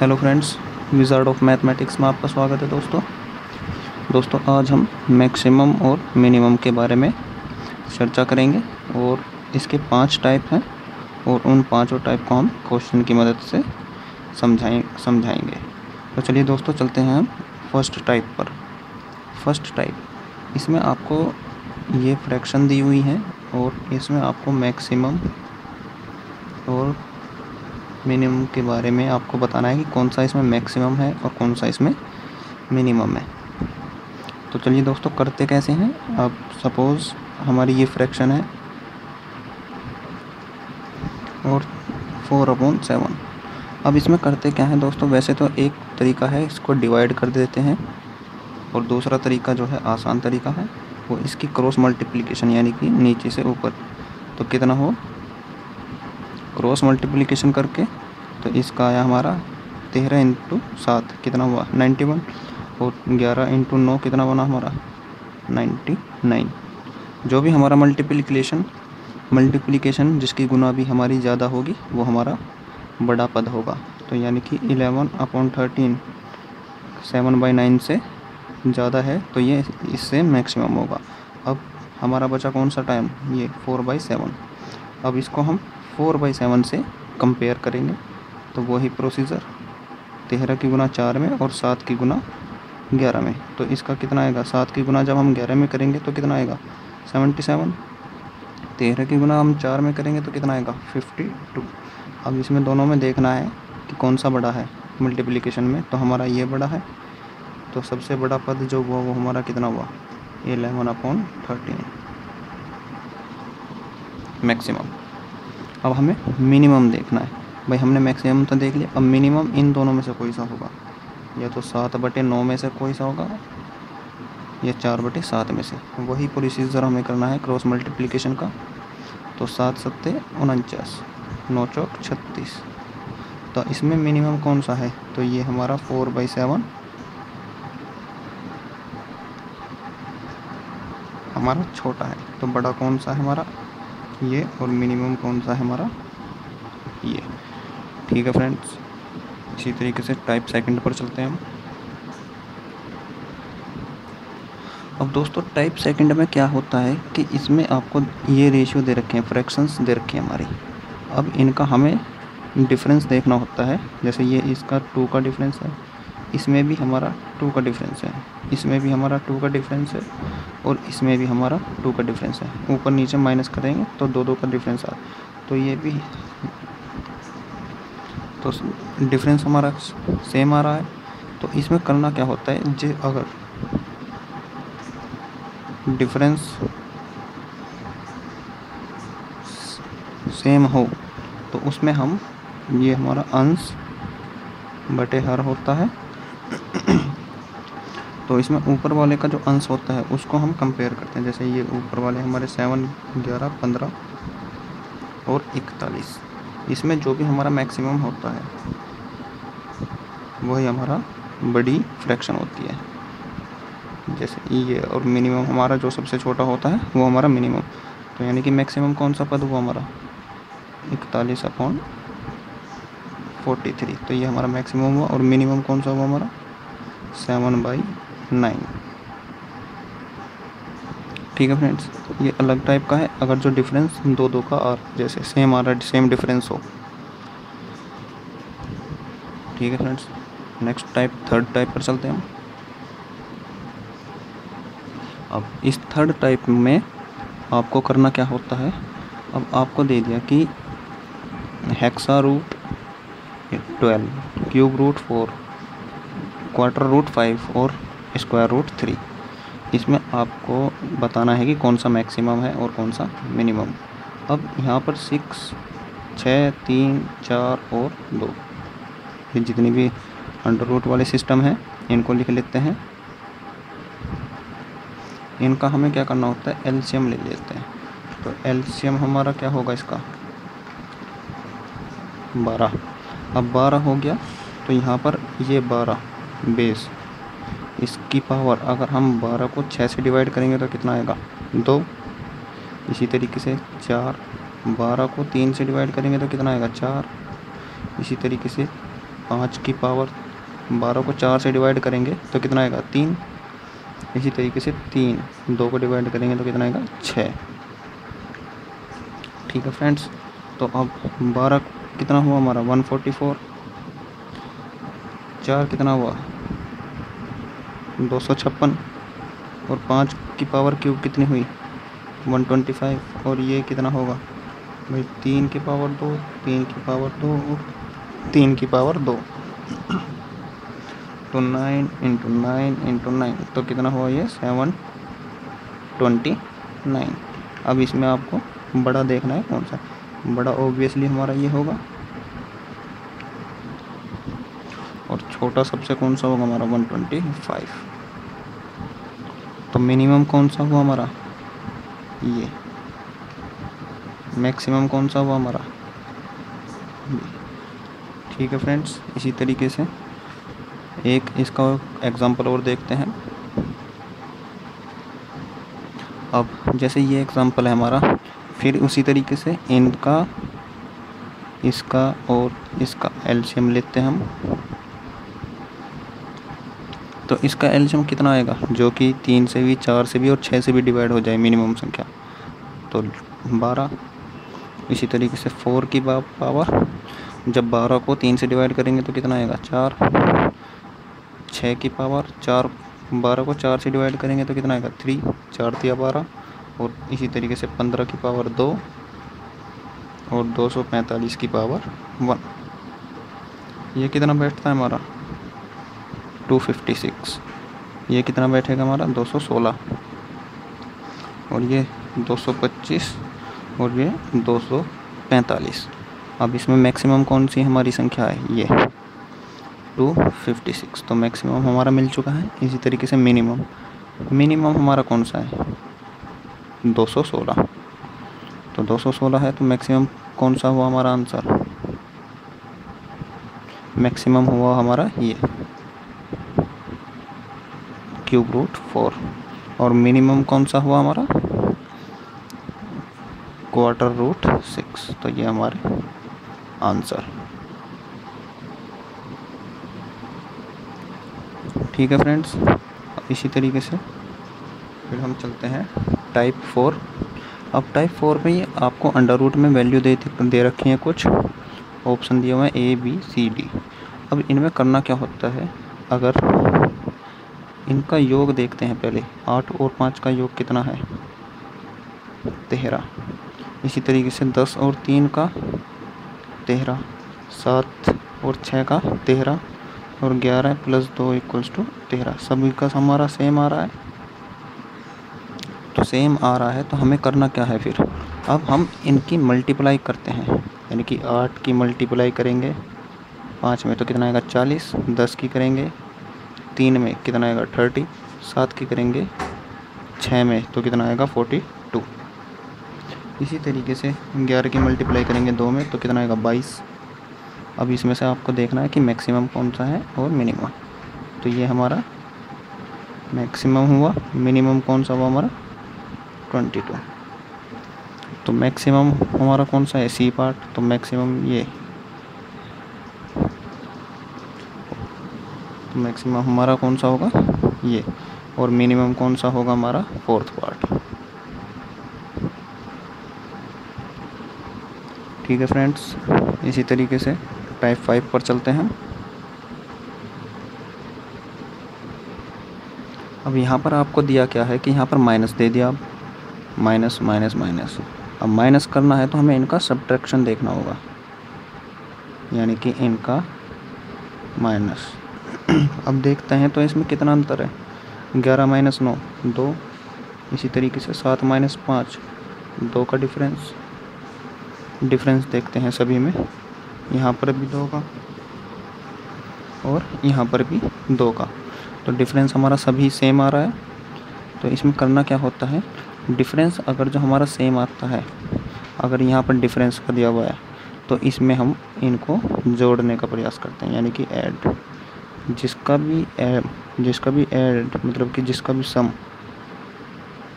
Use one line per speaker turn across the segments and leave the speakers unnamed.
Hello friends, wizard of mathematics में आपका स्वागत है। दोस्तों आज हम मैक्सिमम और मिनिमम के बारे में चर्चा करेंगे और इसके 5 टाइप हैं और उन पांचों टाइप को हम क्वेश्चन की मदद से समझाएंगे। तो चलिए दोस्तों चलते हैं हम फर्स्ट टाइप पर। फर्स्ट टाइप, इसमें आपको ये फ्रैक्शन दी हुई है और इसमें आपको मैक्सिमम और मिनिमम के बारे में आपको बताना है कि कौन सा इसमें मैक्सिमम है और कौन सा इसमें मिनिमम है। तो चलिए दोस्तों करते कैसे हैं। अब सपोज़ हमारी ये फ्रैक्शन है और 4/7। अब इसमें करते क्या है दोस्तों, वैसे तो एक तरीका है इसको डिवाइड कर देते हैं और दूसरा तरीका जो है आसान तरीका है वो इसकी क्रॉस मल्टीप्लिकेशन, यानी कि नीचे से ऊपर। तो कितना हो, क्रॉस मल्टीप्लिकेशन करके तो इसका आया हमारा 13 × 7 कितना हुआ 91 और 11 × 9 कितना बना हमारा 99। जो भी हमारा मल्टीप्लिकेशन जिसकी गुना भी हमारी ज़्यादा होगी वो हमारा बड़ा पद होगा। तो यानी कि 11/13 7/9 से ज़्यादा है तो ये इससे मैक्सिमम होगा। अब हमारा बचा कौन सा टाइम, ये 4/7। अब इसको हम 4/7 से कंपेयर करेंगे तो वही प्रोसीजर 13 की गुना 4 में और 7 की गुना 11 में। तो इसका कितना आएगा, 7 की गुना जब हम 11 में करेंगे तो कितना आएगा 77। 13 की गुना हम 4 में करेंगे तो कितना आएगा 52। अब इसमें दोनों में देखना है कि कौन सा बड़ा है मल्टीप्लिकेशन में, तो हमारा ये बड़ा है। तो सबसे बड़ा पद जो हुआ वो हमारा कितना हुआ 11/13 मैक्सिमम। अब हमें मिनिमम देखना है। भाई हमने मैक्सिमम तो देख लिया, अब मिनिमम इन दोनों में से कोई सा होगा, या तो 7/9 में से कोई सा होगा या 4/7 में से। वही प्रोसीजर हमें करना है क्रॉस मल्टीप्लिकेशन का। तो 7 × 7 = 49, 9 × 4 = 36। तो इसमें मिनिमम कौन सा है, तो ये हमारा 4/7 हमारा छोटा है। तो बड़ा कौन सा है हमारा ये, और मिनिमम कौन सा है हमारा ये। ठीक है फ्रेंड्स, इसी तरीके से टाइप सेकंड पर चलते हैं हम। अब दोस्तों टाइप सेकंड में क्या होता है कि इसमें आपको ये रेशियो दे रखे हैं, फ्रैक्शंस दे रखे हैं हमारी। अब इनका हमें डिफरेंस देखना होता है। जैसे ये इसका 2 का डिफरेंस है, इसमें भी हमारा 2 का डिफरेंस है, इसमें भी हमारा 2 का डिफरेंस है और इसमें भी हमारा 2 का डिफरेंस है। ऊपर नीचे माइनस करेंगे तो 2 का डिफरेंस आ, तो ये भी तो डिफरेंस हमारा सेम आ रहा है। तो इसमें करना क्या होता है, जो अगर डिफरेंस सेम हो तो उसमें हम ये हमारा अंश बटे हर होता है। तो इसमें ऊपर वाले का जो अंश होता है उसको हम कंपेयर करते हैं। जैसे ये ऊपर वाले हमारे 7, 11, 15 और 41, इसमें जो भी हमारा मैक्सिमम होता है वही हमारा बड़ी फ्रैक्शन होती है। जैसे ये, और मिनिमम हमारा जो सबसे छोटा होता है वो हमारा मिनिमम। तो यानी कि मैक्सिमम कौन सा पद हुआ हमारा 41/43। तो ये हमारा मैक्सिमम हुआ। और मिनिमम कौन सा हुआ हमारा 7/9। ठीक है फ्रेंड्स, ये अलग टाइप का है। अगर जो डिफरेंस 2 का और जैसे सेम आ रहा है, सेम डिफरेंस हो। ठीक है friends, next type third type पर चलते हैं हम। अब इस थर्ड टाइप में आपको करना क्या होता है, अब आपको दे दिया कि hexa root 12, cube root 4, quarter root 5 और स्क्वायर रूट 3। इसमें आपको बताना है कि कौन सा मैक्सिमम है और कौन सा मिनिमम। अब यहाँ पर 6, 6, 3, 4 और 2, ये जितनी भी अंडर रूट वाले सिस्टम हैं इनको लिख लेते हैं। इनका हमें क्या करना होता है, एलसीएम ले लेते हैं। तो एलसीएम हमारा क्या होगा इसका 12। अब 12 हो गया तो यहाँ पर ये 12 बेस, इसकी पावर अगर हम 12 को 6 से डिवाइड करेंगे तो कितना आएगा 2। इसी तरीके से 4, 12 को 3 से डिवाइड करेंगे तो कितना आएगा 4। इसी तरीके से 5 की पावर 12 को 4 से डिवाइड करेंगे तो कितना आएगा 3। इसी तरीके से 3 2 को डिवाइड करेंगे तो कितना आएगा 6। ठीक है फ्रेंड्स, तो अब 12 कितना हुआ हमारा 144, 4 कितना हुआ 256 और 5 की पावर क्यूब कितनी हुई 125 और ये कितना होगा भाई 3 की पावर 2, 3 की पावर 2 और 3 की पावर 2 तो 9 इंटू 9 इंटू 9 तो कितना हुआ ये 729। अब इसमें आपको बड़ा देखना है कौन सा, बड़ा ऑब्वियसली हमारा ये होगा और छोटा सबसे कौन सा होगा हमारा 125। तो मिनिमम कौन सा हुआ हमारा ये, मैक्सिमम कौन सा हुआ हमारा ये। ठीक है फ्रेंड्स, इसी तरीके से एक इसका एग्जांपल और देखते हैं। अब जैसे ये एग्जांपल है हमारा, फिर उसी तरीके से इनका इसका और इसका एलसीएम लेते हैं हम। तो इसका एलसीएम कितना आएगा जो कि 3 से भी 4 से भी और 6 से भी डिवाइड हो जाए मिनिमम संख्या, तो 12। इसी तरीके से 4 की पावर जब 12 को 3 से डिवाइड करेंगे तो कितना आएगा 4। 6 की पावर 4 12 को 4 से डिवाइड करेंगे तो कितना आएगा 3, 4 तिया 12 और इसी तरीके से 15 की पावर 2 और 245 की पावर 1। ये कितना बैठता है हमारा 256। ये कितना बैठेगा हमारा 216 और ये 225 और ये 245। अब इसमें मैक्सिमम कौन सी हमारी संख्या है ये 256, तो मैक्सिमम हमारा मिल चुका है। इसी तरीके से मिनिमम हमारा कौन सा है 216, तो 216 है तो मैक्सिमम कौन सा हुआ हमारा आंसर, मैक्सिमम हुआ हमारा ये क्यूब रूट 4 और मिनिमम कौन सा हुआ हमारा क्वार्टर रूट 6, तो ये हमारे आंसर। ठीक है फ्रेंड्स, इसी तरीके से फिर हम चलते हैं टाइप 4। अब टाइप 4 में ये आपको अंडर रूट में वैल्यू दे रखी है, कुछ ऑप्शन दिए हुए हैं A B C D। अब इनमें करना क्या होता है, अगर इनका योग देखते हैं पहले, 8 और 5 का योग कितना है 13। इसी तरीके से 10 और 3 का 13, 7 और 6 का 13 और 11 प्लस 2 इक्वल्स टू 13। सभी का हमारा सेम आ रहा है, तो सेम आ रहा है तो हमें करना क्या है फिर, अब हम इनकी मल्टीप्लाई करते हैं, यानी कि 8 की मल्टीप्लाई करेंगे 5 में तो कितना आएगा 40, 10 की करेंगे 3 में कितना आएगा 30, 7 की करेंगे 6 में तो कितना आएगा 42। इसी तरीके से 11 की मल्टीप्लाई करेंगे 2 में तो कितना आएगा 22। अब इसमें से आपको देखना है कि मैक्सिमम कौन सा है और मिनिमम, तो ये हमारा मैक्सिमम हुआ, मिनिमम कौन सा हुआ हमारा 22। तो मैक्सिमम हमारा कौन सा है सी पार्ट, तो मैक्सिमम ये, तो मैक्सिमम हमारा कौन सा होगा ये, और मिनिमम कौन सा होगा हमारा 4th पार्ट। ठीक है फ्रेंड्स, इसी तरीके से टाइप 5 पर चलते हैं। अब यहाँ पर आपको दिया क्या है कि यहाँ पर माइनस दे दिया, अब माइनस माइनस माइनस। अब माइनस करना है तो हमें इनका सब्ट्रैक्शन देखना होगा, यानी कि इनका माइनस। अब देखते हैं तो इसमें कितना अंतर है, 11 माइनस 9 2, इसी तरीके से 7 माइनस 5 2 का डिफरेंस देखते हैं सभी में, यहाँ पर भी 2 का और यहाँ पर भी 2 का, तो डिफरेंस हमारा सभी सेम आ रहा है। तो इसमें करना क्या होता है, डिफरेंस अगर जो हमारा सेम आता है, अगर यहाँ पर डिफरेंस का दिया हुआ है तो इसमें हम इनको जोड़ने का प्रयास करते हैं, यानी कि ऐड, जिसका भी ऐड मतलब कि जिसका भी सम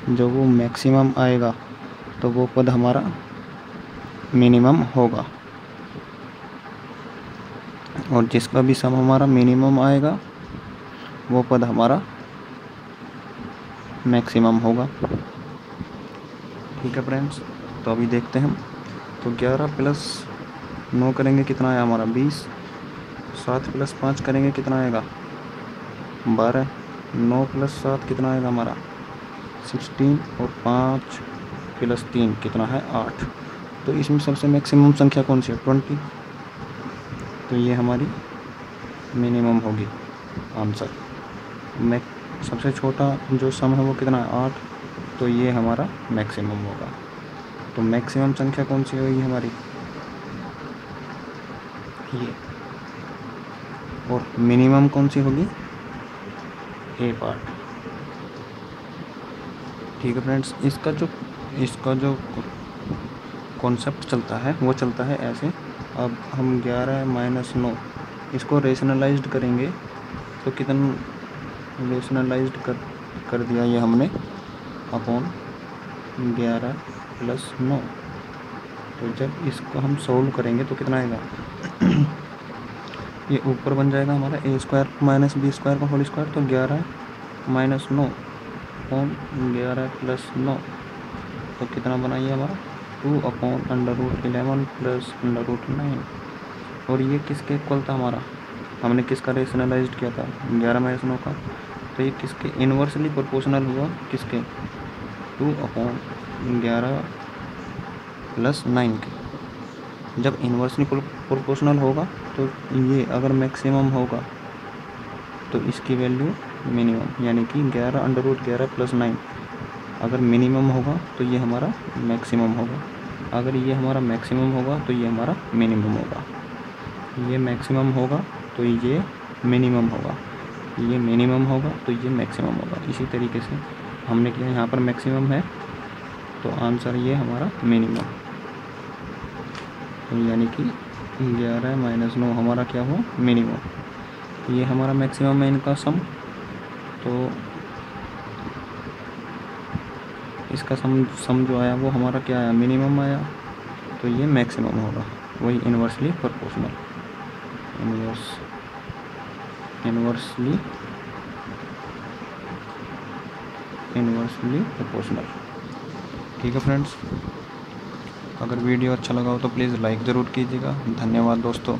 जो वो मैक्सिमम आएगा तो वो पद हमारा मिनिमम होगा। और जिसका भी सम हमारा मिनिमम आएगा वो पद हमारा मैक्सिमम होगा। ठीक है फ्रेंड्स, तो अभी देखते हैं हम। तो 11 प्लस 9 करेंगे कितना आया हमारा 20, 7 प्लस 5 करेंगे कितना आएगा 12, 9 प्लस 7 कितना आएगा हमारा 16 और 5 प्लस 3 कितना है 8। तो इसमें सबसे मैक्सिमम संख्या कौन सी है 20, तो ये हमारी मिनिमम होगी आंसर। सबसे छोटा जो सम है वो कितना है 8, तो ये हमारा मैक्सिमम होगा। तो मैक्सिमम संख्या कौन सी होगी हमारी ये, और मिनिमम कौन सी होगी ए पार्ट। ठीक है फ्रेंड्स, इसका जो कॉन्सेप्ट चलता है वो चलता है ऐसे। अब हम 11 माइनस 9 इसको रेशनलाइज्ड करेंगे तो कितना रेशनलाइज्ड कर दिया ये हमने अपॉन 11 प्लस 9। तो जब इसको हम सोल्व करेंगे तो कितना आएगा ये ऊपर बन जाएगा हमारा ए स्क्वायर माइनस बी स्क्वायर का होल स्क्वायर। तो 11 माइनस 9 अपॉन 11 प्लस 9 तो कितना बनाइए हमारा 2 upon under root 11 plus under root 9। और ये किसके इक्वल था हमारा, हमने किसका रेशनलाइज्ड किया था 11 माइनस 9 का, तो ये किसके इन्वर्सली प्रोपोर्शनल हुआ किसके 2 अपॉन 11 प्लस 9 के। जब इन्वर्सली प्रोपोर्शनल होगा तो ये अगर मैक्सिमम होगा तो इसकी वैल्यू मिनिमम, यानी कि 11 अंडर रूट 11 प्लस 9 अगर मिनिमम होगा तो ये हमारा मैक्सिमम होगा। अगर ये हमारा मैक्सिमम होगा तो ये हमारा मिनिमम होगा। ये मैक्सिमम होगा तो ये मिनिमम होगा, ये मिनिमम होगा तो ये मैक्सिमम होगा। इसी तरीके से हमने किया, यहाँ पर मैक्सिमम है तो आंसर ये हमारा मिनिमम। तो यानी कि 11 माइनस 9 हमारा क्या हुआ मिनिमम। ये हमारा मैक्सिमम है इनका सम, तो इसका सम जो आया वो हमारा क्या आया मिनिमम आया, तो ये मैक्सिमम होगा। वही इन्वर्सली प्रोपोर्शनल, इन्वर्सली प्रोपोर्शनल। ठीक है फ्रेंड्स, अगर वीडियो अच्छा लगा हो तो प्लीज़ लाइक ज़रूर कीजिएगा। धन्यवाद दोस्तों।